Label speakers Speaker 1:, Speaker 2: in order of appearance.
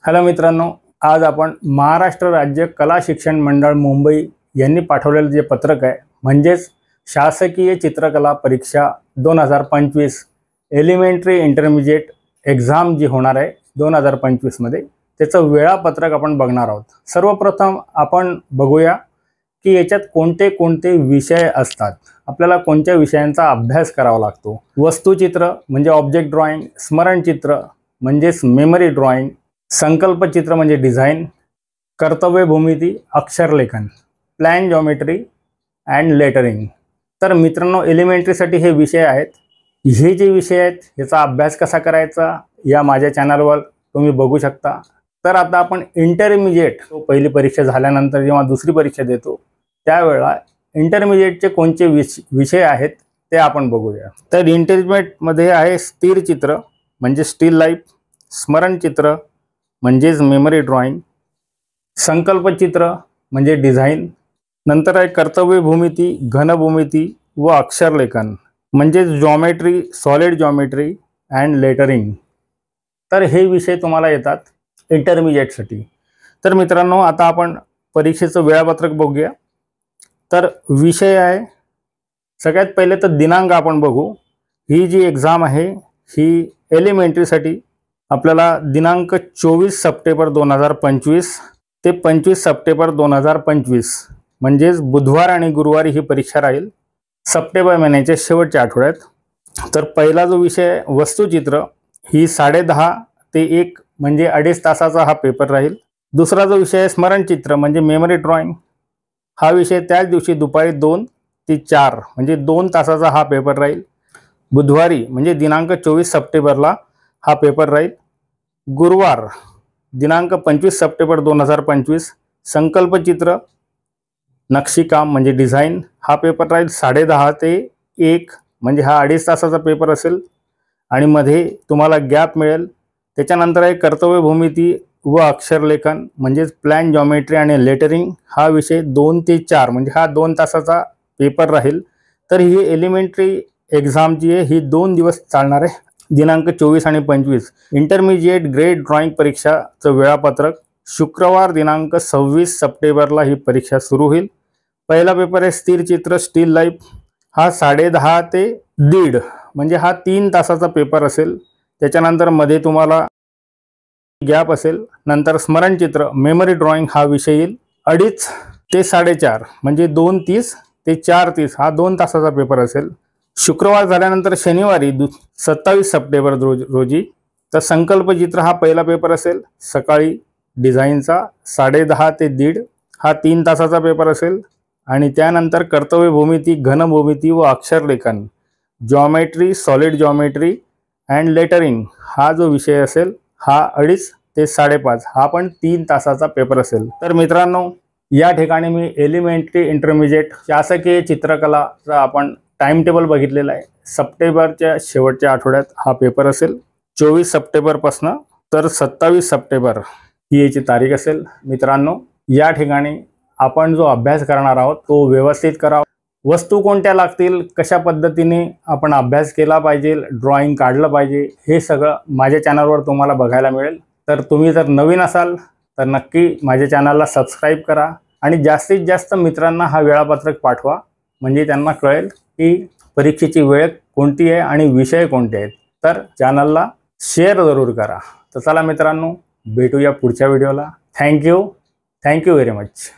Speaker 1: Hello मित्रांनो, आज आपण महाराष्ट्र राज्य कला शिक्षण मंडळ मुंबई यांनी पाठवलेलं जे पत्रक आहे म्हणजेच शासकीय चित्रकला परीक्षा 2025 एलिमेंटरी इंटरमिजिएट एग्जाम जी होणार आहे 2025 मध्ये त्याचं वेळापत्रक आपण बघणार आहोत। सर्वप्रथम आपण बघूया की याच्यात कोणते कोणते विषय असतात, आपल्याला कोणत्या विषयांचा अभ्यास करावा लागतो। वस्तुचित्र म्हणजे ऑब्जेक्ट ड्रॉइंग, स्मरणचित्र म्हणजेच मेमरी ड्रॉइंग, संकल्पचित्र म्हणजे डिझाइन, कर्तव्य भूमिती, अक्षरलेखन, प्लॅन जॉमेट्री अँड लेटरिंग। तर मित्रांनो, एलिमेंटरीसाठी हे विषय आहेत। हे जे विषय आहेत याचा अभ्यास कसा करायचा या माझ्या चॅनलवर तुम्ही बघू शकता। तर आता आपण इंटरमिजिएट पहिली परीक्षा झाल्यानंतर जेव्हा दुसरी परीक्षा देतो त्यावेळेला इंटरमिजिएटचे कोणते विषय आहेत ते आपण बघूया। तर इंटरमिजिएटमध्ये आहे स्थिर चित्र म्हणजे स्टिल लाईफ, स्मरणचित्र म्हणजेच मेमरी ड्रॉइंग, संकल्पचित्र म्हणजे डिझाइन, नंतर आहे कर्तव्य भूमिती, घनभूमिती व अक्षरलेखन म्हणजेच geometry, solid geometry and lettering. तर हे विषय तुम्हाला येतात इंटरमिजिएटसाठी। तर मित्रांनो, आता आपण परीक्षेचं वेळापत्रक बघूया। तर विषय आहे सगळ्यात पहिले तर दिनांक आपण बघू। ही जी एग्जाम आहे ही एलिमेंटरीसाठी आपल्याला दिनांक 24 सप्टेंबर 2025 ते 25 सप्टेंबर 2025 म्हणजेच बुधवार आणि गुरुवारी ही परीक्षा राहील सप्टेंबर महिन्याच्या शेवटच्या आठवड्यात। तर पहिला जो विषय आहे वस्तुचित्र, ही 10:30 ते 1 म्हणजे 2.5 तासाचा हा पेपर राहील। दुसरा जो विषय आहे स्मरणचित्र म्हणजे मेमरी ड्रॉइंग, हा विषय त्याच दिवशी दुपारी 2 ते 4 म्हणजे 2 तासाचा हा पेपर राहील। बुधवारी म्हणजे दिनांक 24 सप्टेंबरला हा पेपर राहील। गुरुवार दिनांक 25 सप्टेंबर 2025 संकल्पचित्र नक्षीकाम म्हणजे डिझाइन हा पेपर राहील 10:30 ते 1 म्हणजे हा 2.5 तासाचा पेपर असेल आणि मध्ये तुम्हाला गॅप मिळेल। त्याच्यानंतर आहे कर्तव्य भूमिती व अक्षरलेखन म्हणजेच प्लॅन जॉमेट्री आणि लेटरिंग, हा विषय 2 ते 4 म्हणजे हा 2 तासाचा पेपर राहील। तर ही एलिमेंटरी एग्जाम जी आहे ही 2 दिवस चालणार आहे, दिनांक 24 आणि 25। इंटरमिजिएट ग्रेड ड्रॉइंग परीक्षाचं वेळापत्रक शुक्रवार दिनांक 26 सप्टेंबरला ही परीक्षा सुरू होईल। पहिला पेपर आहे स्थिर चित्र स्टिल लाईफ, हा 10:30 ते 1:30 म्हणजे हा 3 तासाचा पेपर असेल। त्याच्यानंतर मध्ये तुम्हाला गॅप असेल। नंतर स्मरणचित्र मेमरी ड्रॉइंग हा विषय येईल 2:30 ते 4:30 म्हणजे 2:30 ते 4:30 हा 2 तासाचा पेपर असेल। शुक्रवार झाल्यानंतर शनिवारी 27 सप्टेंबर रोजी तर संकल्पचित्र हा पहिला पेपर असेल सकाळी डिझाईनचा 10:30 ते 1:30 हा 3 तासाचा पेपर असेल। आणि त्यानंतर कर्तव्य भूमिती, घनभूमिती व अक्षरलेखन, geometry, solid geometry and lettering हा जो विषय असेल हा 2:30 ते 5:30 हा पण 3 तासाचा पेपर असेल। तर मित्रांनो, या ठिकाणी मी एलिमेंटरी इंटरमिजिएट शासकीय चित्रकलाचा आपण टाइम टेबल बघितलेला आहे। सप्टेंबरच्या शेवटच्या आठवड्यात हा पेपर असेल 24 सप्टेंबरपासून तर 27 सप्टेंबर ही याची तारीख असेल। मित्रांनो, या ठिकाणी आपण जो अभ्यास करणार आहोत तो व्यवस्थित करा। वस्तू कोणत्या लागतील, कशा पद्धतीने आपण अभ्यास केला पाहिजे, ड्रॉइंग काढलं पाहिजे, हे सगळं माझ्या चॅनलवर तुम्हाला बघायला मिळेल। तर तुम्ही जर नवीन असाल तर नक्की माझ्या चॅनलला सबस्क्राईब करा आणि जास्तीत जास्त मित्रांना हा वेळापत्रक पाठवा म्हणजे त्यांना कळेल की परीक्षेची वेळ कोणती आहे आणि विषय कोणते आहेत। तर चॅनलला शेअर जरूर करा। तर चला मित्रांनो, भेटूया पुढच्या व्हिडिओला। Thank you very much.